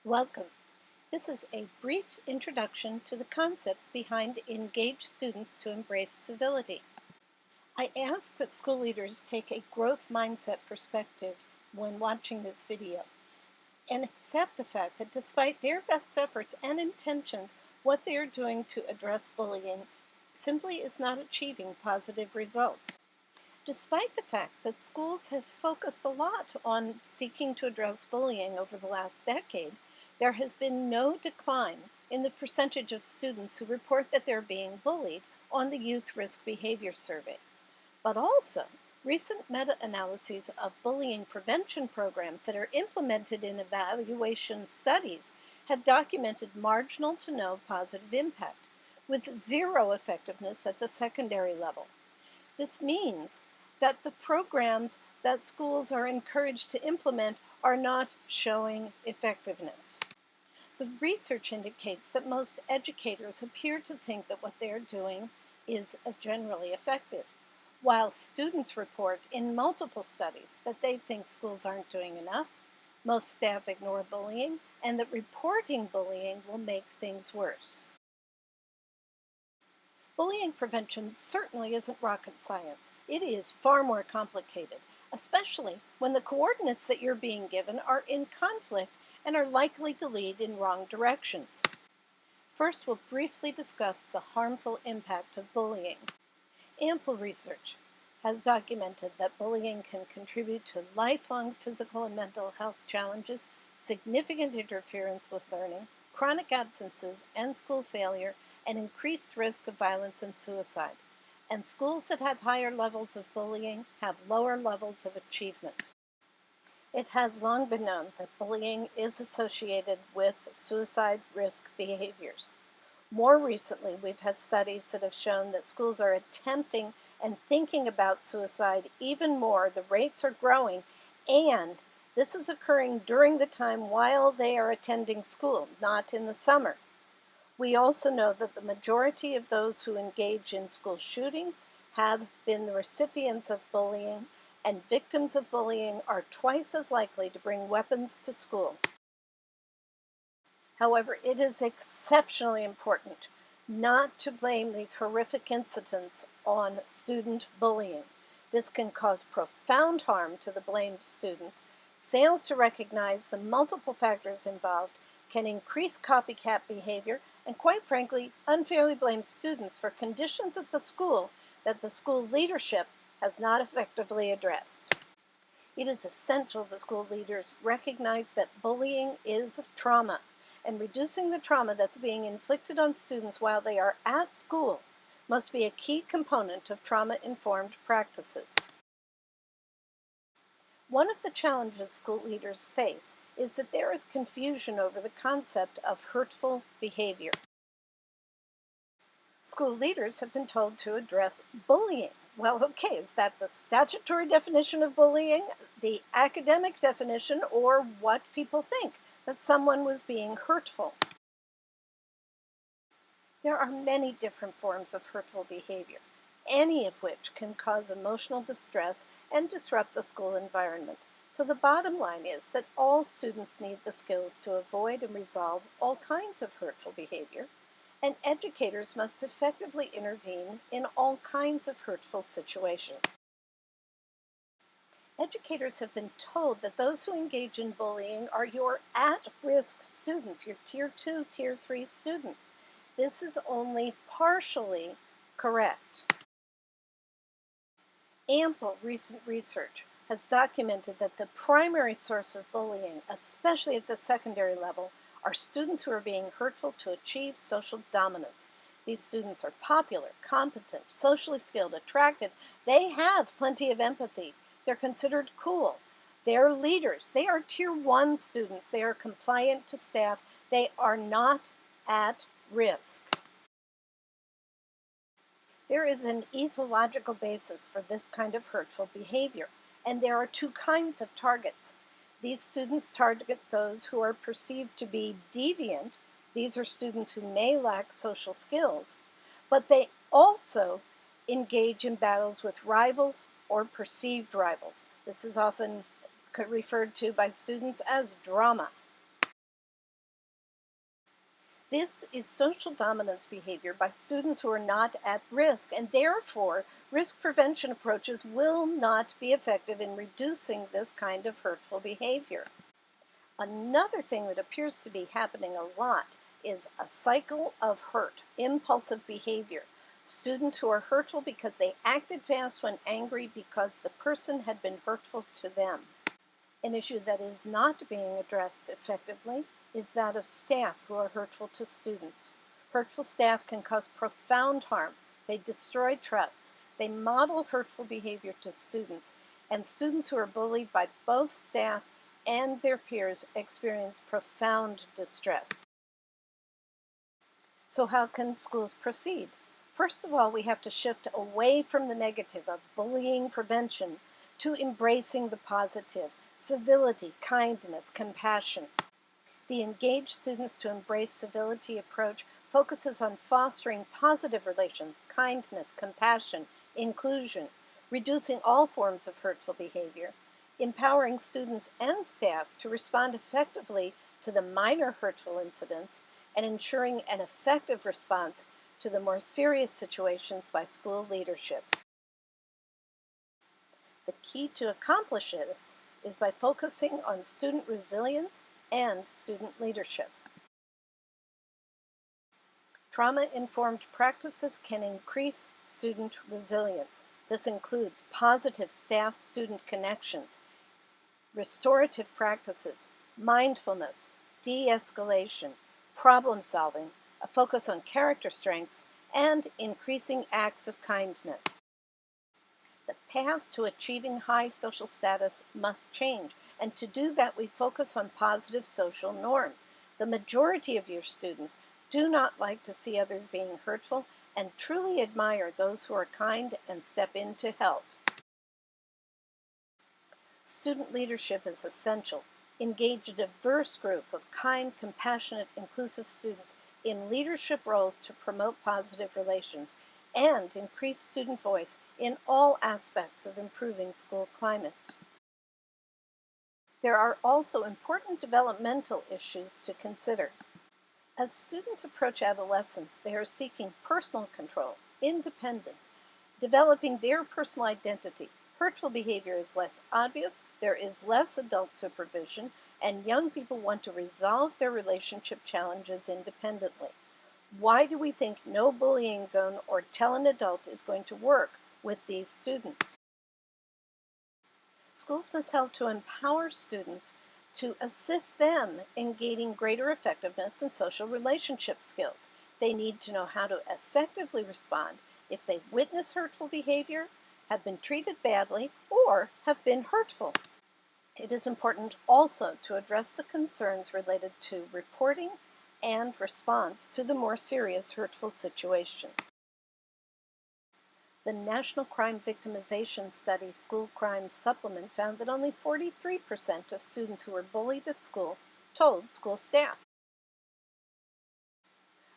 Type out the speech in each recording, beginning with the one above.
Welcome. This is a brief introduction to the concepts behind Engage Students to Embrace Civility. I ask that school leaders take a growth mindset perspective when watching this video and accept the fact that despite their best efforts and intentions, what they are doing to address bullying simply is not achieving positive results. Despite the fact that schools have focused a lot on seeking to address bullying over the last decade, there has been no decline in the percentage of students who report that they're being bullied on the Youth Risk Behavior Survey. But also, recent meta-analyses of bullying prevention programs that are implemented in evaluation studies have documented marginal to no positive impact, with zero effectiveness at the secondary level. This means that the programs that schools are encouraged to implement are not showing effectiveness. The research indicates that most educators appear to think that what they are doing is generally effective, while students report in multiple studies that they think schools aren't doing enough, most staff ignore bullying, and that reporting bullying will make things worse. Bullying prevention certainly isn't rocket science. It is far more complicated, especially when the coordinates that you're being given are in conflict and are likely to lead in wrong directions. First, we'll briefly discuss the harmful impact of bullying. Ample research has documented that bullying can contribute to lifelong physical and mental health challenges, significant interference with learning, chronic absences and school failure, and increased risk of violence and suicide. And schools that have higher levels of bullying have lower levels of achievement. It has long been known that bullying is associated with suicide risk behaviors. More recently, we've had studies that have shown that schools are attempting and thinking about suicide even more. The rates are growing, and this is occurring during the time while they are attending school, not in the summer. We also know that the majority of those who engage in school shootings have been the recipients of bullying, and victims of bullying are twice as likely to bring weapons to school. However, it is exceptionally important not to blame these horrific incidents on student bullying. This can cause profound harm to the blamed students, fails to recognize the multiple factors involved, can increase copycat behavior, and quite frankly, unfairly blame students for conditions at the school that the school leadership has not effectively addressed. It is essential that school leaders recognize that bullying is trauma, and reducing the trauma that's being inflicted on students while they are at school must be a key component of trauma-informed practices. One of the challenges school leaders face is that there is confusion over the concept of hurtful behavior. School leaders have been told to address bullying. Well, okay, is that the statutory definition of bullying, the academic definition, or what people think? That someone was being hurtful. There are many different forms of hurtful behavior, any of which can cause emotional distress and disrupt the school environment. So the bottom line is that all students need the skills to avoid and resolve all kinds of hurtful behavior, and educators must effectively intervene in all kinds of hurtful situations. Educators have been told that those who engage in bullying are your at-risk students, your Tier 2, Tier 3 students. This is only partially correct. Ample recent research has documented that the primary source of bullying, especially at the secondary level, are students who are being hurtful to achieve social dominance. These students are popular, competent, socially skilled, attractive. They have plenty of empathy. They're considered cool. They're leaders. They are Tier 1 students. They are compliant to staff. They are not at risk. There is an ethological basis for this kind of hurtful behavior, and there are two kinds of targets. These students target those who are perceived to be deviant. These are students who may lack social skills, but they also engage in battles with rivals or perceived rivals. This is often referred to by students as drama. This is social dominance behavior by students who are not at risk, and therefore, risk prevention approaches will not be effective in reducing this kind of hurtful behavior. Another thing that appears to be happening a lot is a cycle of hurt, impulsive behavior. Students who are hurtful because they acted fast when angry because the person had been hurtful to them. An issue that is not being addressed effectively is that of staff who are hurtful to students. Hurtful staff can cause profound harm. They destroy trust. They model hurtful behavior to students, and students who are bullied by both staff and their peers experience profound distress. So how can schools proceed? First of all, we have to shift away from the negative of bullying prevention to embracing the positive, civility, kindness, compassion. The Engage Students to Embrace Civility approach focuses on fostering positive relations, kindness, compassion, inclusion, reducing all forms of hurtful behavior, empowering students and staff to respond effectively to the minor hurtful incidents, and ensuring an effective response to the more serious situations by school leadership. The key to accomplish this is by focusing on student resilience and student leadership. Trauma-informed practices can increase student resilience. This includes positive staff-student connections, restorative practices, mindfulness, de-escalation, problem-solving, a focus on character strengths, and increasing acts of kindness. The path to achieving high social status must change, and to do that we focus on positive social norms. The majority of your students do not like to see others being hurtful and truly admire those who are kind and step in to help. Student leadership is essential. Engage a diverse group of kind, compassionate, inclusive students in leadership roles to promote positive relations and increase student voice in all aspects of improving school climate. There are also important developmental issues to consider. As students approach adolescence, they are seeking personal control, independence, developing their personal identity. Hurtful behavior is less obvious, there is less adult supervision, and young people want to resolve their relationship challenges independently. Why do we think no bullying zone or tell an adult is going to work with these students? Schools must help to empower students to assist them in gaining greater effectiveness in social relationship skills. They need to know how to effectively respond if they witness hurtful behavior, have been treated badly, or have been hurtful. It is important also to address the concerns related to reporting and response to the more serious hurtful situations. The National Crime Victimization Study School Crime Supplement found that only 43% of students who were bullied at school told school staff.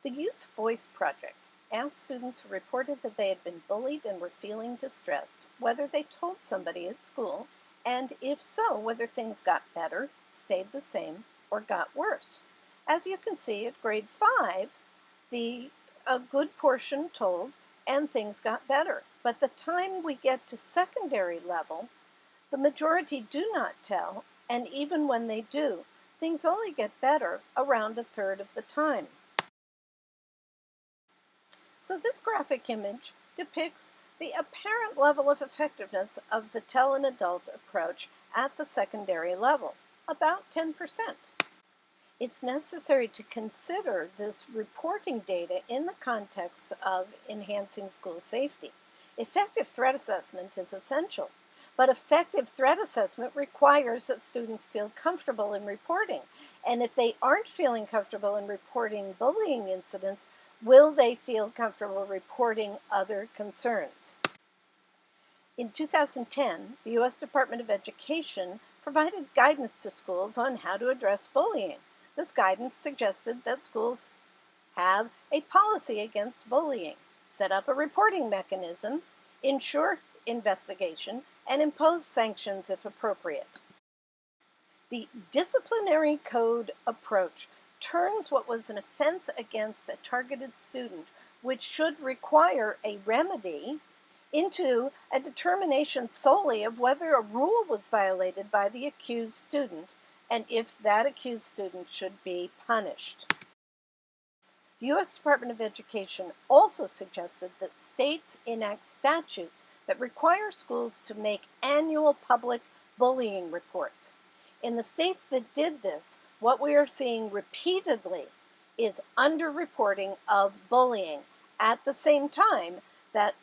The Youth Voice Project asked students who reported that they had been bullied and were feeling distressed whether they told somebody at school, and if so, whether things got better, stayed the same, or got worse. As you can see, at grade 5, a good portion told, and things got better. But the time we get to secondary level, the majority do not tell, and even when they do, things only get better around a third of the time. So this graphic image depicts the apparent level of effectiveness of the tell an adult approach at the secondary level, about 10%. It's necessary to consider this reporting data in the context of enhancing school safety. Effective threat assessment is essential, but effective threat assessment requires that students feel comfortable in reporting. And if they aren't feeling comfortable in reporting bullying incidents, will they feel comfortable reporting other concerns? In 2010, the U.S. Department of Education provided guidance to schools on how to address bullying. This guidance suggested that schools have a policy against bullying, set up a reporting mechanism, ensure investigation, and impose sanctions if appropriate. The disciplinary code approach turns what was an offense against a targeted student, which should require a remedy, into a determination solely of whether a rule was violated by the accused student and if that accused student should be punished. The U.S. Department of Education also suggested that states enact statutes that require schools to make annual public bullying reports. In the states that did this, what we are seeing repeatedly is underreporting of bullying at the same time that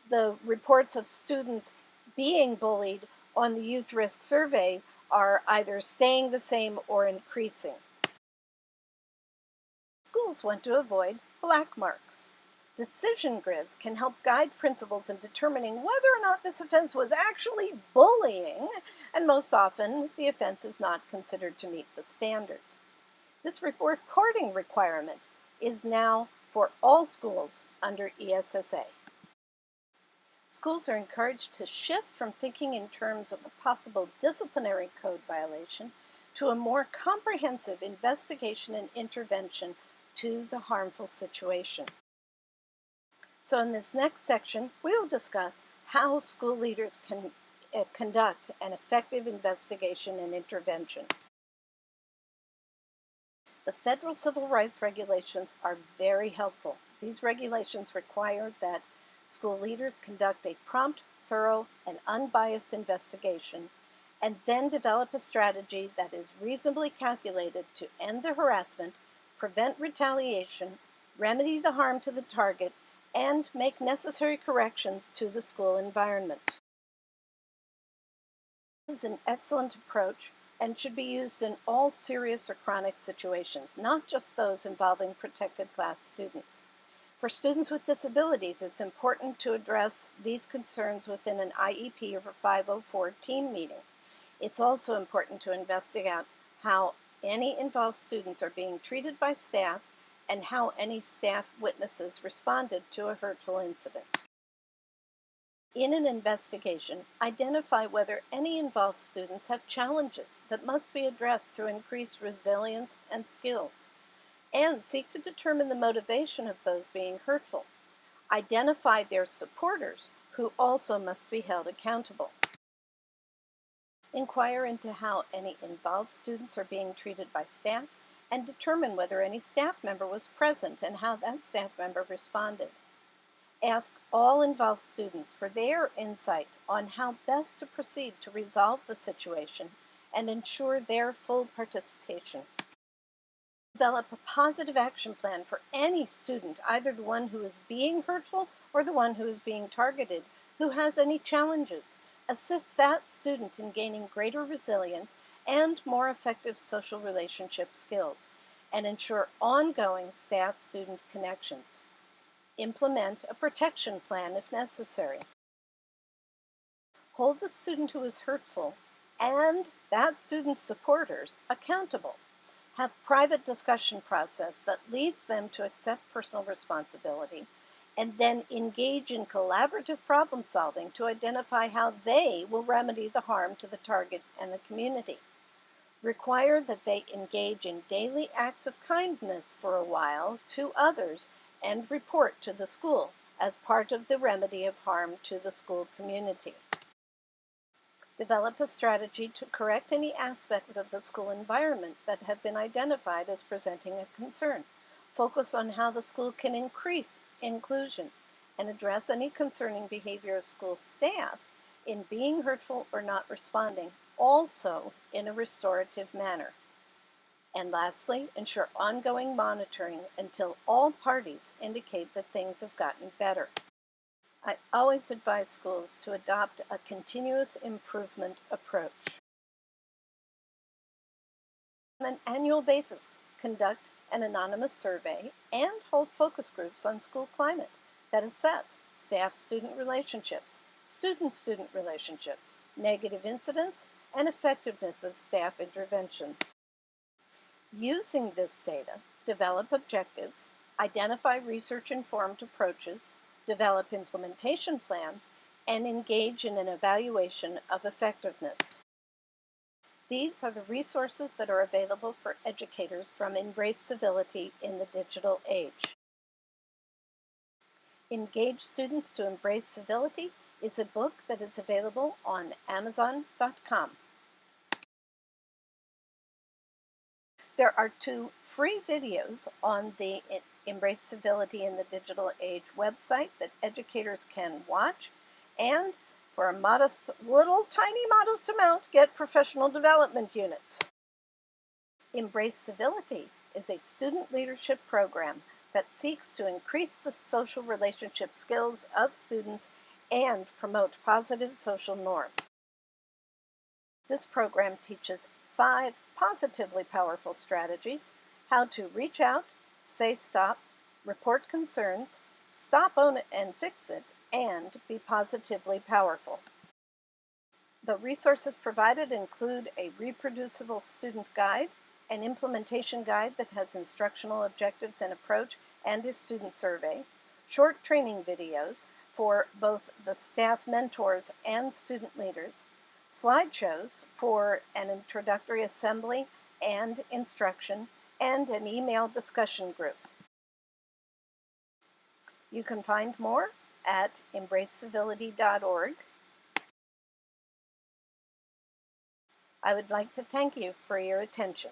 the reports of students being bullied on the Youth Risk Survey are either staying the same or increasing. Schools want to avoid black marks. Decision grids can help guide principals in determining whether or not this offense was actually bullying, and most often the offense is not considered to meet the standards. This reporting requirement is now for all schools under ESSA. Schools are encouraged to shift from thinking in terms of a possible disciplinary code violation to a more comprehensive investigation and intervention to the harmful situation. So in this next section, we will discuss how school leaders can conduct an effective investigation and intervention. The federal civil rights regulations are very helpful. These regulations require that school leaders conduct a prompt, thorough, and unbiased investigation, and then develop a strategy that is reasonably calculated to end the harassment, prevent retaliation, remedy the harm to the target, and make necessary corrections to the school environment. This is an excellent approach and should be used in all serious or chronic situations, not just those involving protected class students. For students with disabilities, it's important to address these concerns within an IEP or 504 team meeting. It's also important to investigate how any involved students are being treated by staff and how any staff witnesses responded to a hurtful incident. In an investigation, identify whether any involved students have challenges that must be addressed through increased resilience and skills, and seek to determine the motivation of those being hurtful. Identify their supporters, who also must be held accountable. Inquire into how any involved students are being treated by staff, and determine whether any staff member was present and how that staff member responded. Ask all involved students for their insight on how best to proceed to resolve the situation and ensure their full participation. Develop a positive action plan for any student, either the one who is being hurtful or the one who is being targeted, who has any challenges. Assist that student in gaining greater resilience and more effective social relationship skills, and ensure ongoing staff-student connections. Implement a protection plan if necessary. Hold the student who is hurtful and that student's supporters accountable. Have private discussion process that leads them to accept personal responsibility, and then engage in collaborative problem solving to identify how they will remedy the harm to the target and the community. Require that they engage in daily acts of kindness for a while to others and report to the school as part of the remedy of harm to the school community. Develop a strategy to correct any aspects of the school environment that have been identified as presenting a concern. Focus on how the school can increase inclusion and address any concerning behavior of school staff in being hurtful or not responding, also in a restorative manner. And lastly, ensure ongoing monitoring until all parties indicate that things have gotten better. I always advise schools to adopt a continuous improvement approach. On an annual basis, conduct an anonymous survey and hold focus groups on school climate that assess staff-student relationships, student-student relationships, negative incidents, and effectiveness of staff interventions. Using this data, develop objectives, identify research-informed approaches, develop implementation plans, and engage in an evaluation of effectiveness. These are the resources that are available for educators from Embrace Civility in the digital age. Engage Students to Embrace Civility is a book that is available on Amazon.com. There are 2 free videos on the Embrace Civility in the Digital Age website that educators can watch, and for a modest, tiny modest amount, get professional development units. Embrace Civility is a student leadership program that seeks to increase the social relationship skills of students and promote positive social norms. This program teaches 5 positively powerful strategies: how to reach out, say stop, report concerns, stop, own it, and fix it, and be positively powerful. The resources provided include a reproducible student guide, an implementation guide that has instructional objectives and approach, and a student survey, short training videos for both the staff mentors and student leaders, slideshows for an introductory assembly and instruction, and an email discussion group. You can find more at embracecivility.org. I would like to thank you for your attention.